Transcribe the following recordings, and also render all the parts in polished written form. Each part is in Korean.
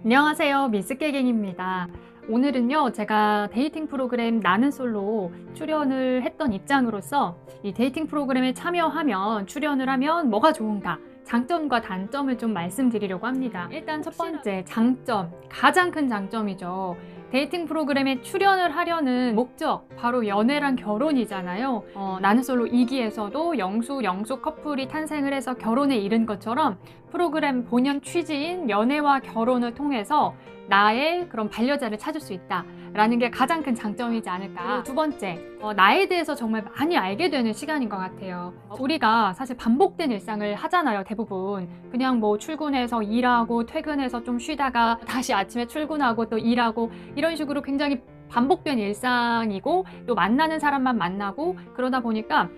안녕하세요, 미스깨갱입니다. 오늘은요, 제가 데이팅 프로그램 나는 솔로 출연을 했던 입장으로서 이 데이팅 프로그램에 참여하면, 출연을 하면 뭐가 좋은가, 장점과 단점을 좀 말씀드리려고 합니다. 일단 첫 번째, 장점, 가장 큰 장점이죠. 데이팅 프로그램에 출연을 하려는 목적, 바로 연애랑 결혼이잖아요. 나는 솔로 2기에서도 영수 커플이 탄생을 해서 결혼에 이른 것처럼 프로그램 본연 취지인 연애와 결혼을 통해서 나의 그런 반려자를 찾을 수 있다라는 게 가장 큰 장점이지 않을까. 그리고 두 번째, 나에 대해서 정말 많이 알게 되는 시간인 것 같아요. 우리가 사실 반복된 일상을 하잖아요, 대부분. 그냥 뭐 출근해서 일하고 퇴근해서 좀 쉬다가 다시 아침에 출근하고 또 일하고 이런 식으로 굉장히 반복된 일상이고 또 만나는 사람만 만나고 그러다 보니까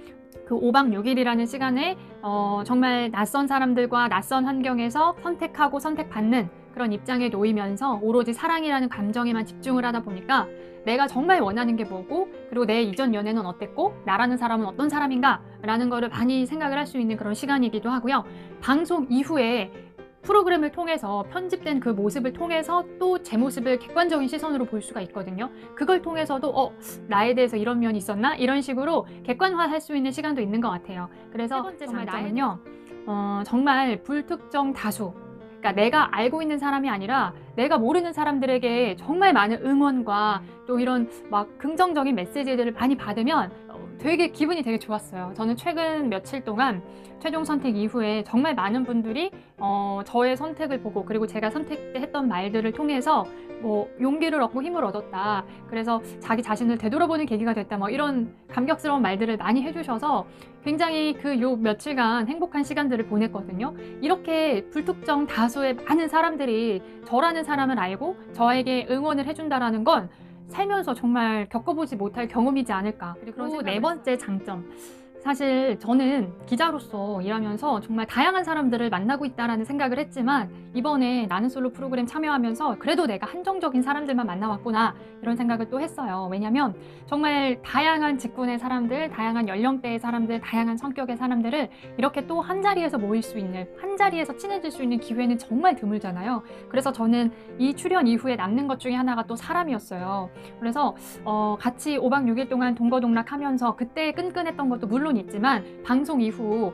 그 5박 6일이라는 시간에 정말 낯선 사람들과 낯선 환경에서 선택하고 선택받는 그런 입장에 놓이면서 오로지 사랑이라는 감정에만 집중을 하다 보니까 내가 정말 원하는 게 뭐고 그리고 내 이전 연애는 어땠고 나라는 사람은 어떤 사람인가 라는 거를 많이 생각을 할 수 있는 그런 시간이기도 하고요. 방송 이후에 프로그램을 통해서 편집된 그 모습을 통해서 또 제 모습을 객관적인 시선으로 볼 수가 있거든요. 그걸 통해서도 나에 대해서 이런 면이 있었나? 이런 식으로 객관화할 수 있는 시간도 있는 것 같아요. 그래서 세 번째 장점은요. 정말 불특정 다수, 그러니까 내가 알고 있는 사람이 아니라 내가 모르는 사람들에게 정말 많은 응원과 또 이런 막 긍정적인 메시지들을 많이 받으면 되게 기분이 되게 좋았어요. 저는 최근 며칠 동안 최종 선택 이후에 정말 많은 분들이 저의 선택을 보고 그리고 제가 선택했던 말들을 통해서 뭐 용기를 얻고 힘을 얻었다. 그래서 자기 자신을 되돌아보는 계기가 됐다. 뭐 이런 감격스러운 말들을 많이 해주셔서 굉장히 그 요 며칠간 행복한 시간들을 보냈거든요. 이렇게 불특정 다수의 많은 사람들이 저라는 사람을 알고 저에게 응원을 해준다라는 건 살면서 정말 겪어보지 못할 경험이지 않을까. 그리고 네 번째 장점. 사실 저는 기자로서 일하면서 정말 다양한 사람들을 만나고 있다는 생각을 했지만 이번에 나는 솔로 프로그램 참여하면서 그래도 내가 한정적인 사람들만 만나왔구나 이런 생각을 또 했어요. 왜냐면 정말 다양한 직군의 사람들, 다양한 연령대의 사람들, 다양한 성격의 사람들을 이렇게 또 한 자리에서 모일 수 있는, 한 자리에서 친해질 수 있는 기회는 정말 드물잖아요. 그래서 저는 이 출연 이후에 남는 것 중에 하나가 또 사람이었어요. 그래서 같이 5박 6일 동안 동거동락하면서 그때 끈끈했던 것도 물론 있지만 방송 이후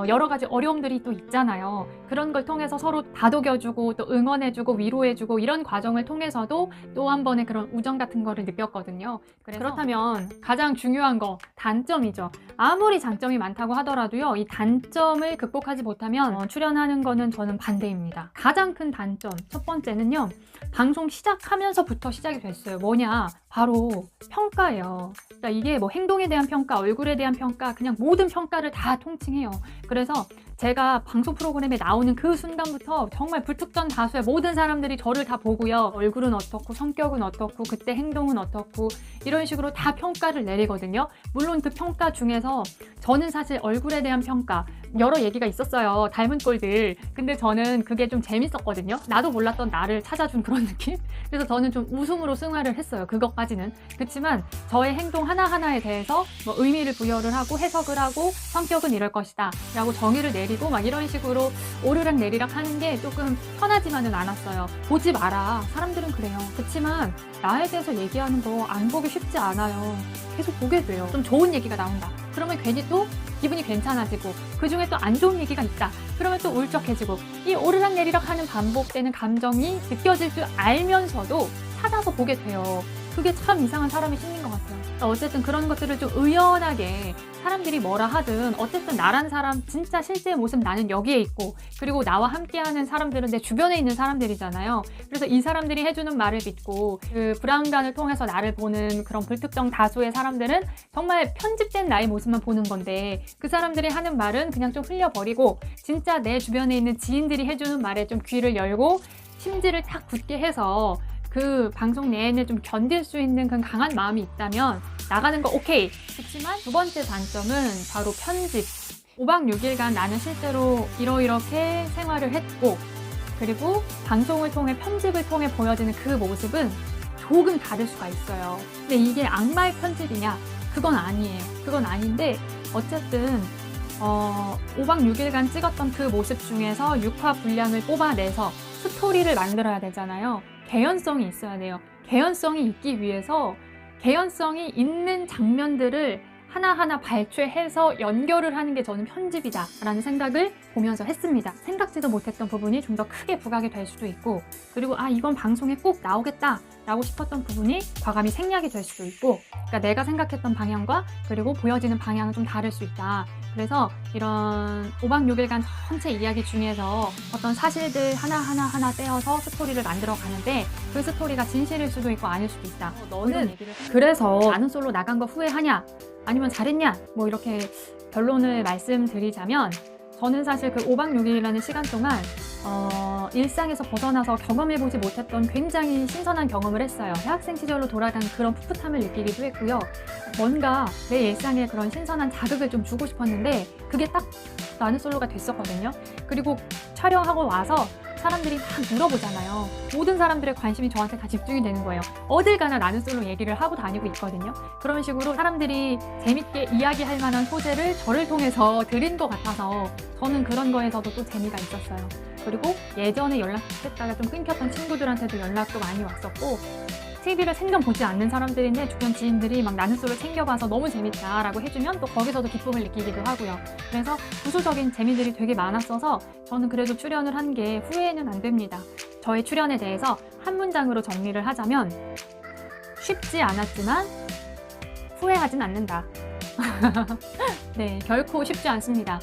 여러 가지 어려움들이 또 있잖아요. 그런 걸 통해서 서로 다독여주고 또 응원해주고 위로해주고 이런 과정을 통해서도 또 한 번의 그런 우정 같은 거를 느꼈거든요. 그렇다면 가장 중요한 거 단점이죠. 아무리 장점이 많다고 하더라도요. 이 단점을 극복하지 못하면 출연하는 거는 저는 반대입니다. 가장 큰 단점 첫 번째는요. 방송 시작하면서부터 시작이 됐어요. 뭐냐? 바로 평가예요. 그러니까 이게 뭐 행동에 대한 평가, 얼굴에 대한 평가, 그냥 모든 평가를 다 통칭해요. 그래서 제가 방송 프로그램에 나오는 그 순간부터 정말 불특정 다수의 모든 사람들이 저를 다 보고요. 얼굴은 어떻고, 성격은 어떻고, 그때 행동은 어떻고 이런 식으로 다 평가를 내리거든요. 물론 그 평가 중에서 저는 사실 얼굴에 대한 평가 여러 얘기가 있었어요. 닮은 꼴들. 근데 저는 그게 좀 재밌었거든요. 나도 몰랐던 나를 찾아준 그런 느낌? 그래서 저는 좀 웃음으로 승화를 했어요. 그것까지는. 그렇지만 저의 행동 하나하나에 대해서 뭐 의미를 부여를 하고 해석을 하고 성격은 이럴 것이다 라고 정의를 내리고 막 이런 식으로 오르락 내리락 하는 게 조금 편하지만은 않았어요. 보지 마라. 사람들은 그래요. 그렇지만 나에 대해서 얘기하는 거 안 보기 쉽지 않아요. 계속 보게 돼요. 좀 좋은 얘기가 나온다. 그러면 괜히 또 기분이 괜찮아지고 그 중에 또 안 좋은 얘기가 있다. 그러면 또 울적해지고 이 오르락 내리락 하는 반복되는 감정이 느껴질 줄 알면서도 찾아서 보게 돼요. 그게 참 이상한 사람의 심리인 것 같아요. 어쨌든 그런 것들을 좀 의연하게 사람들이 뭐라 하든 어쨌든 나란 사람 진짜 실제의 모습 나는 여기에 있고 그리고 나와 함께하는 사람들은 내 주변에 있는 사람들이잖아요. 그래서 이 사람들이 해주는 말을 믿고 그 브라운관을 통해서 나를 보는 그런 불특정 다수의 사람들은 정말 편집된 나의 모습만 보는 건데 그 사람들이 하는 말은 그냥 좀 흘려버리고 진짜 내 주변에 있는 지인들이 해주는 말에 좀 귀를 열고 심지를 탁 굳게 해서 그 방송 내에는 좀 견딜 수 있는 그런 강한 마음이 있다면 나가는 거 오케이. 그렇지만 두 번째 단점은 바로 편집. 5박 6일간 나는 실제로 이렇게 생활을 했고 그리고 방송을 통해 편집을 통해 보여지는 그 모습은 조금 다를 수가 있어요. 근데 이게 악마의 편집이냐? 그건 아니에요. 그건 아닌데 어쨌든 5박 6일간 찍었던 그 모습 중에서 6화 분량을 뽑아내서 스토리를 만들어야 되잖아요. 개연성이 있어야 돼요. 개연성이 있기 위해서 개연성이 있는 장면들을 하나하나 발췌해서 연결을 하는 게 저는 편집이다 라는 생각을 보면서 했습니다. 생각지도 못했던 부분이 좀 더 크게 부각이 될 수도 있고, 그리고 이건 방송에 꼭 나오겠다 라고 싶었던 부분이 과감히 생략이 될 수도 있고, 그러니까 내가 생각했던 방향과 그리고 보여지는 방향은 좀 다를 수 있다. 그래서 이런 5박 6일간 전체 이야기 중에서 어떤 사실들 하나 떼어서 스토리를 만들어 가는데, 그 스토리가 진실일 수도 있고 아닐 수도 있다. 너는 그래서 나는 솔로 나간 거 후회하냐? 아니면 잘했냐? 뭐 이렇게 결론을 말씀드리자면, 저는 사실 그 5박 6일이라는 시간 동안 일상에서 벗어나서 경험해보지 못했던 굉장히 신선한 경험을 했어요. 대학생 시절로 돌아간 그런 풋풋함을 느끼기도 했고요. 뭔가 내 일상에 그런 신선한 자극을 좀 주고 싶었는데 그게 딱 나는 솔로가 됐었거든요. 그리고 촬영하고 와서 사람들이 막 물어보잖아요. 모든 사람들의 관심이 저한테 다 집중이 되는 거예요. 어딜 가나 나는 솔로 얘기를 하고 다니고 있거든요. 그런 식으로 사람들이 재밌게 이야기할 만한 소재를 저를 통해서 드린 것 같아서 저는 그런 거에서도 또 재미가 있었어요. 그리고 예전에 연락했다가 좀 끊겼던 친구들한테도 연락도 많이 왔었고, TV를 생전 보지 않는 사람들인데 주변 지인들이 막 나는 솔로 챙겨봐서 너무 재밌다라고 해주면 또 거기서도 기쁨을 느끼기도 하고요. 그래서 부수적인 재미들이 되게 많았어서 저는 그래도 출연을 한 게 후회는 안 됩니다. 저의 출연에 대해서 한 문장으로 정리를 하자면, 쉽지 않았지만 후회하진 않는다. 네, 결코 쉽지 않습니다.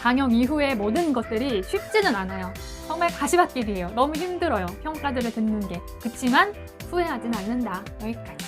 방영 이후의 모든 것들이 쉽지는 않아요. 정말 가시밭길이에요. 너무 힘들어요. 평가들을 듣는 게. 그치만 후회하진 않는다. 여기까지.